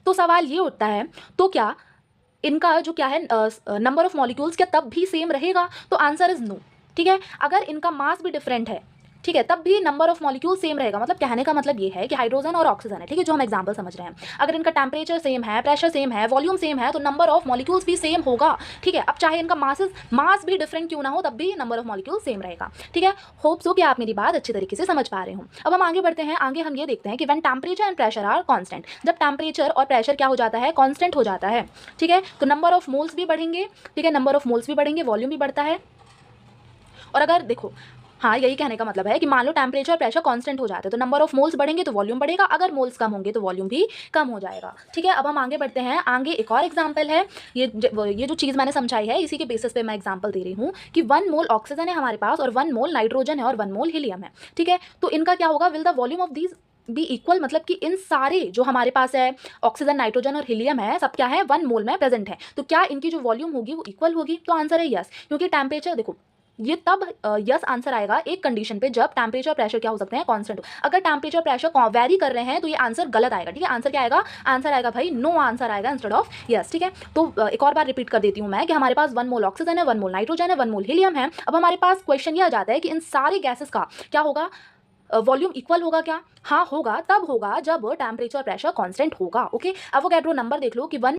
तो सवाल ये उठता है, तो क्या इनका जो क्या है नंबर ऑफ मॉलिक्यूल्स क्या तब भी सेम रहेगा? तो आंसर इज नो। ठीक है, अगर इनका मास भी डिफरेंट है, ठीक है, तब भी नंबर ऑफ मॉलिक्यूल सेम रहेगा। मतलब कहने का मतलब ये है कि हाइड्रोजन और ऑक्सीजन है, ठीक है, जो हम एग्जांपल समझ रहे हैं, अगर इनका टेम्परेचर सेम है, प्रेशर सेम है, वॉल्यूम सेम है, तो नंबर ऑफ मॉलिक्यूल्स भी सेम होगा। ठीक है, अब चाहे इनका मास भी डिफरेंट क्यों ना हो, तब भी नंबर ऑफ मॉलिक्यूल सेम रहेगा। ठीक है, होप सो कि आप मेरी बात अच्छी तरीके से समझ पा रहे हो। अब हम आगे बढ़ते हैं। आगे हम ये देखते हैं कि when temperature and pressure are constant, जब टेम्परेचर और प्रेशर क्या हो जाता है, कॉन्स्टेंट हो जाता है। ठीक है, तो नंबर ऑफ मोल्स भी बढ़ेंगे। ठीक है, नंबर ऑफ मोल्स भी बढ़ेंगे, वॉल्यूम भी बढ़ता है। और अगर देखो, हाँ, यही कहने का मतलब है कि मान लो टेम्परेचर और प्रेशर कांस्टेंट हो जाते हैं, तो नंबर ऑफ मोल्स बढ़ेंगे तो वॉल्यूम बढ़ेगा, अगर मोल्स कम होंगे तो वॉल्यूम भी कम हो जाएगा। ठीक है, अब हम आगे बढ़ते हैं। आगे एक और एग्जांपल है, ये जो चीज़ मैंने समझाई है इसी के बेसिस पे मैं एग्जांपल दे रही हूँ कि 1 मोल ऑक्सीजन है हमारे पास और 1 मोल नाइट्रोजन है और 1 मोल हीलियम है। ठीक है, तो इनका क्या होगा, will the volume of these be equal, मतलब कि इन सारे जो हमारे पास है ऑक्सीजन, नाइट्रोजन और हीलियम है, सब क्या है, 1 मोल में प्रेजेंट है, तो क्या इनकी जो वॉल्यूम होगी वो इक्वल होगी? तो आंसर है यस, क्योंकि टेम्परेचर देखो, ये तब यस आंसर आएगा एक कंडीशन पे जब टेम्परेचर प्रेशर क्या हो सकते हैं, कांस्टेंट हो। अगर टेम्परेचर प्रेशर वेरी कर रहे हैं तो ये आंसर गलत आएगा। ठीक है, आंसर क्या आएगा, आंसर आएगा भाई नो, आंसर आएगा इंस्टेड ऑफ यस। ठीक है, तो एक और बार रिपीट कर देती हूँ मैं कि हमारे पास 1 मोल ऑक्सीजन है, 1 मोल नाइट्रोजन है, 1 मोल हीलियम है। अब हमारे पास क्वेश्चन ये आ जाता है कि इन सारे गैसेस का क्या होगा, वॉल्यूम इक्वल होगा क्या? हाँ होगा, तब होगा जब टेम्परेचर प्रेशर कांस्टेंट होगा। ओके, एवोगैड्रो नंबर देख लो कि 1